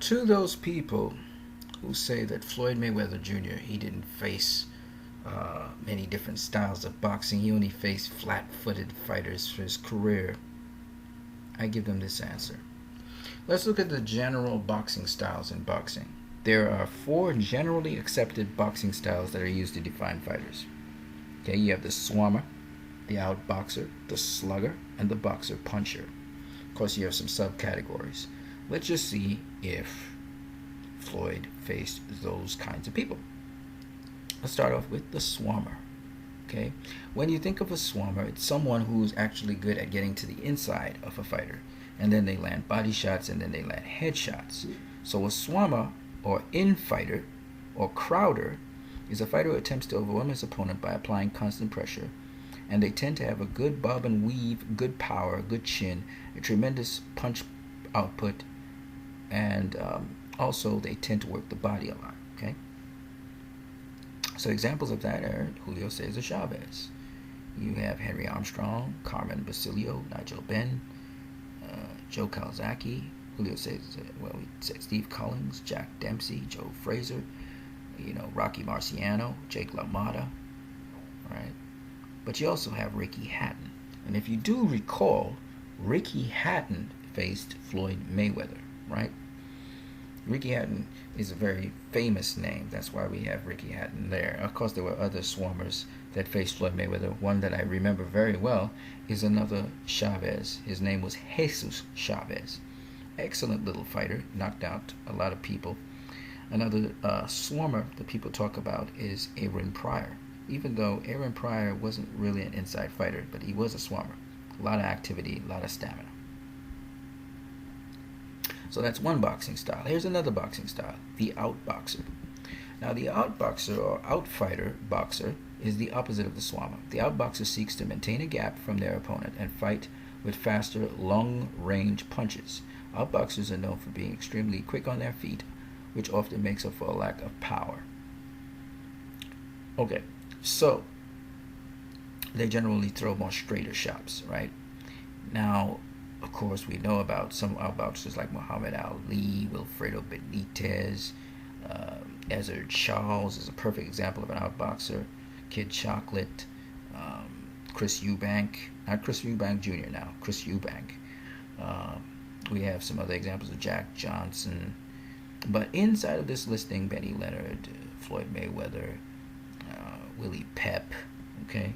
To those people who say that Floyd Mayweather Jr., he didn't face many different styles of boxing, he only faced flat-footed fighters for his career, I give them this answer. Let's look at the general boxing styles in boxing. There are 4 generally accepted boxing styles that are used to define fighters. Okay, you have the swammer, the outboxer, the slugger, and the boxer puncher. Of course, you have some subcategories. Let's just see if Floyd faced those kinds of people. Let's start off with the swammer. Okay, when you think of a swammer, it's someone who's actually good at getting to the inside of a fighter, and then they land body shots, and then they land head shots. So a swammer, or infighter, or crowder, is a fighter who attempts to overwhelm his opponent by applying constant pressure, and they tend to have a good bob and weave, good power, good chin, a tremendous punch output, and also they tend to work the body a lot. Okay, so examples of that are Julio Cesar Chavez. You have Henry Armstrong, Carmen Basilio, Nigel Benn, Joe Calzaghe, Julio Cesar, well, we said Steve Collins, Jack Dempsey, Joe Frazier, Rocky Marciano, Jake LaMotta, right? But you also have Ricky Hatton. And if you do recall, Ricky Hatton faced Floyd Mayweather, right? Ricky Hatton is a very famous name. That's why we have Ricky Hatton there. Of course, there were other swarmers that faced Floyd Mayweather. One that I remember very well is another Chavez. His name was Jesus Chavez. Excellent little fighter, knocked out a lot of people. Another swarmer that people talk about is Aaron Pryor. Even though Aaron Pryor wasn't really an inside fighter, but he was a swarmer. A lot of activity, a lot of stamina. So that's one boxing style. Here's another boxing style, the outboxer. Now the outboxer or outfighter boxer is the opposite of the swammer. The outboxer seeks to maintain a gap from their opponent and fight with faster, long-range punches. Outboxers are known for being extremely quick on their feet, which often makes up for a lack of power. Okay, so they generally throw more straighter shots, right? Now, of course, we know about some outboxers like Muhammad Ali, Wilfredo Benitez, Ezzard Charles is a perfect example of an outboxer. Kid Chocolate, Chris Eubank, not Chris Eubank Jr. now, Chris Eubank. We have some other examples of Jack Johnson. But inside of this listing, Benny Leonard, Floyd Mayweather, Willie Pep, okay?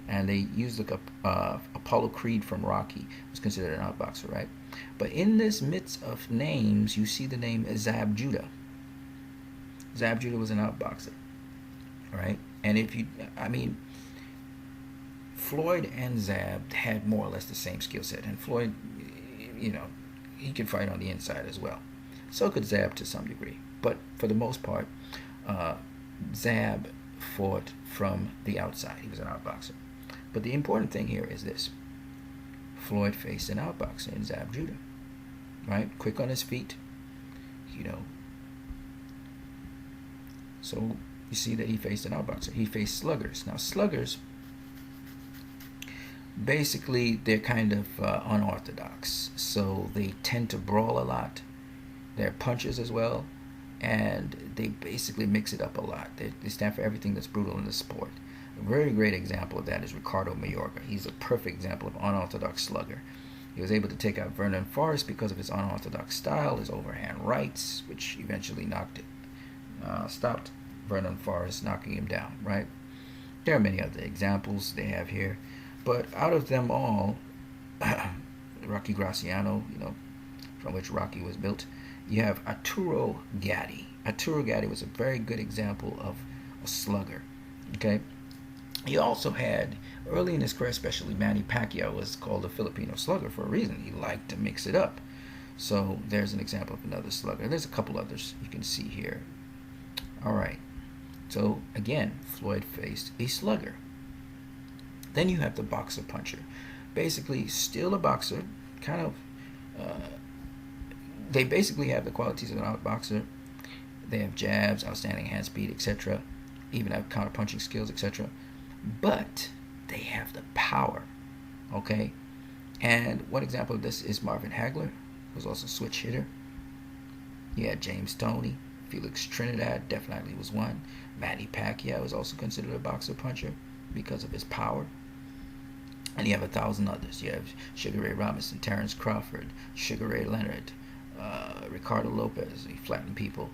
And they used Apollo Creed from Rocky, was considered an outboxer, right? But in this midst of names, you see the name Zab Judah. Zab Judah was an outboxer, right? And Floyd and Zab had more or less the same skill set. And Floyd, he could fight on the inside as well. So could Zab to some degree. But for the most part, Zab fought from the outside. He was an outboxer. But the important thing here is this. Floyd faced an outboxer in Zab Judah, right? Quick on his feet, So you see that he faced an outboxer. He faced sluggers. Now, sluggers, basically, they're kind of unorthodox. So they tend to brawl a lot. They're punchers as well. And they basically mix it up a lot. They stand for everything that's brutal in the sport. A very great example of that is Ricardo Mayorga. He's a perfect example of unorthodox slugger. He was able to take out Vernon Forrest because of his unorthodox style, his overhand rights, which eventually stopped Vernon Forrest, knocking him down, right? There are many other examples they have here. But out of them all, Rocky Graciano, from which Rocky was built, you have Arturo Gatti. Arturo Gatti was a very good example of a slugger, okay? He also had, early in his career especially, Manny Pacquiao was called a Filipino slugger for a reason. He liked to mix it up. So there's an example of another slugger. There's a couple others you can see here. All right. So again, Floyd faced a slugger. Then you have the boxer puncher. Basically, still a boxer, kind of, they basically have the qualities of an outboxer. They have jabs, outstanding hand speed, etc. Even have counter-punching skills, etc. But they have the power, okay? And one example of this is Marvin Hagler, who's also a switch hitter. You had James Toney, Felix Trinidad definitely was one. Manny Pacquiao is also considered a boxer puncher because of his power. And you have 1,000 others. You have Sugar Ray Robinson, Terrence Crawford, Sugar Ray Leonard, Ricardo Lopez. He flattened people.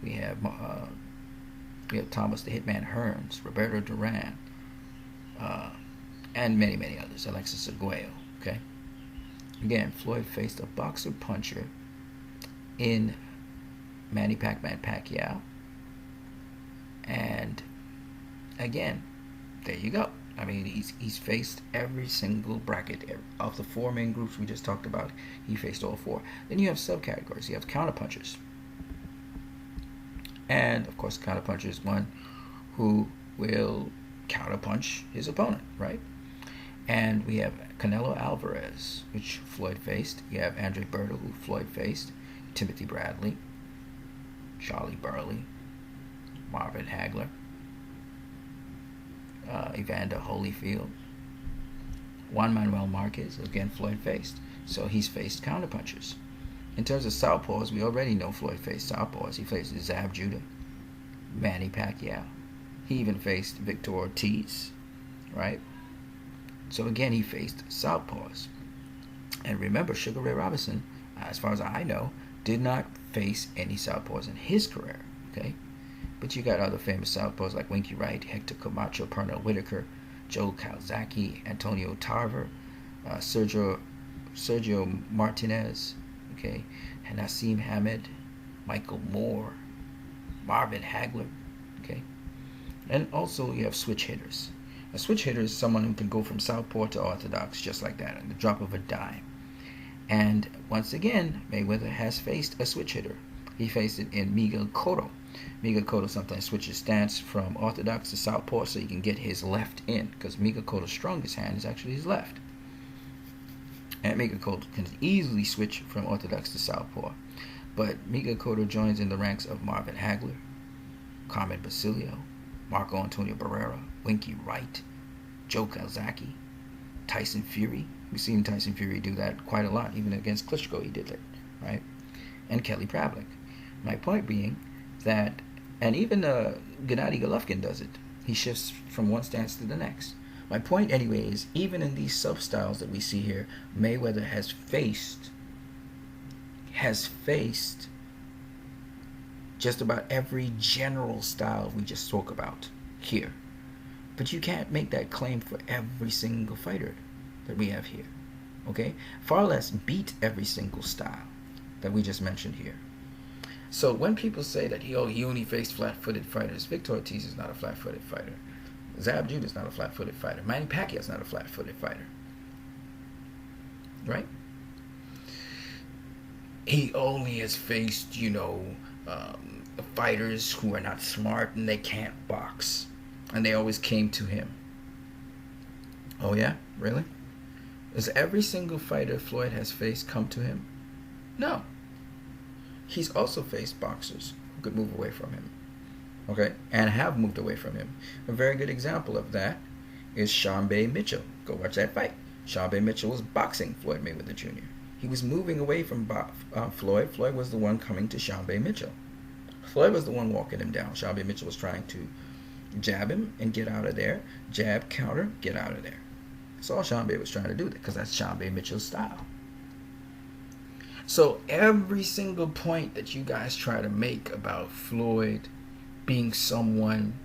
We have Thomas the Hitman Hearns, Roberto Duran, and many, many others. Alexis Arguello. Okay. Again, Floyd faced a boxer puncher in Manny Pac-Man Pacquiao. And again, there you go. I mean, he's faced every single bracket of the 4 main groups we just talked about. He faced all 4. Then you have subcategories. You have counterpunchers. And, of course, counterpuncher is one who will counterpunch his opponent, right? And we have Canelo Alvarez, which Floyd faced. You have Andre Berto, who Floyd faced. Timothy Bradley. Charlie Burley. Marvin Hagler. Evander Holyfield. Juan Manuel Marquez, again, Floyd faced. So he's faced counterpunchers. In terms of southpaws, we already know Floyd faced southpaws. He faced Zab Judah, Manny Pacquiao. He even faced Victor Ortiz, right? So again, he faced southpaws. And remember, Sugar Ray Robinson, as far as I know, did not face any southpaws in his career, okay? But you got other famous southpaws like Winky Wright, Hector Camacho, Pernell Whitaker, Joe Calzaghe, Antonio Tarver, Sergio Martinez, okay, and Nassim Hamed, Michael Moore, Marvin Hagler, okay. And also you have switch hitters. A switch hitter is someone who can go from southpaw to orthodox just like that, at the drop of a dime. And once again, Mayweather has faced a switch hitter. He faced it in Miguel Cotto. Miguel Cotto sometimes switches stance from orthodox to southpaw so he can get his left in, because Miguel Cotto's strongest hand is actually his left. And Miguel Cotto can easily switch from orthodox to southpaw. But Miguel Cotto joins in the ranks of Marvin Hagler, Carmen Basilio, Marco Antonio Barrera, Winky Wright, Joe Calzaghe, Tyson Fury. We've seen Tyson Fury do that quite a lot. Even against Klitschko he did it, right? And Kelly Pravlik. My point being that, and even Gennady Golovkin does it. He shifts from one stance to the next. My point anyway is, even in these sub-styles that we see here, Mayweather has faced just about every general style we just spoke about here. But you can't make that claim for every single fighter that we have here, okay? Far less beat every single style that we just mentioned here. So when people say that he only faced flat-footed fighters, Victor Ortiz is not a flat-footed fighter. Zab Judah is not a flat-footed fighter. Manny Pacquiao is not a flat-footed fighter, right? He only has faced, fighters who are not smart and they can't box, and they always came to him. Oh yeah, really? Does every single fighter Floyd has faced come to him? No. He's also faced boxers who could move away from him, okay, and have moved away from him. A very good example of that is Sean Bay Mitchell. Go watch that fight. Sean Bay Mitchell was boxing Floyd Mayweather Jr. He was moving away from Floyd. Floyd was the one coming to Sean Bay Mitchell. Floyd was the one walking him down. Sean Bay Mitchell was trying to jab him and get out of there. Jab, counter, get out of there. That's all Sean Bay was trying to do, because that's Sean Bay Mitchell's style. So every single point that you guys try to make about Floyd being someone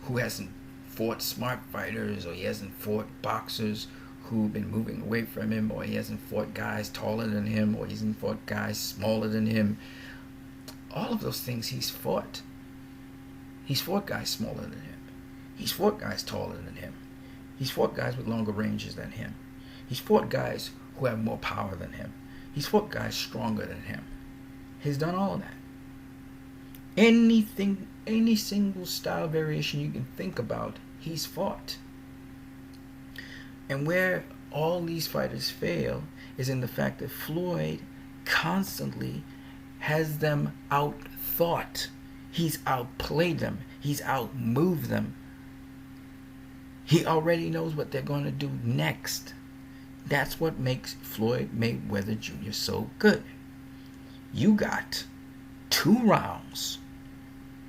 who hasn't fought smart fighters, or he hasn't fought boxers who've been moving away from him, or he hasn't fought guys taller than him, or he hasn't fought guys smaller than him, all of those things he's fought. He's fought guys smaller than him. He's fought guys taller than him. He's fought guys with longer ranges than him. He's fought guys who have more power than him. He's fought guys stronger than him. He's done all of that. Anything, any single style variation you can think about, he's fought. And where all these fighters fail is in the fact that Floyd constantly has them out-thought. He's outplayed them. He's outmoved them. He already knows what they're going to do next. That's what makes Floyd Mayweather Jr. so good. You got 2 rounds.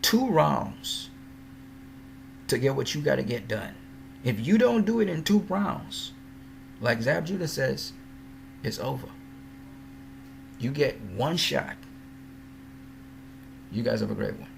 2 rounds to get what you got to get done. If you don't do it in 2 rounds, like Zab Judah says, it's over. You get one shot. You guys have a great one.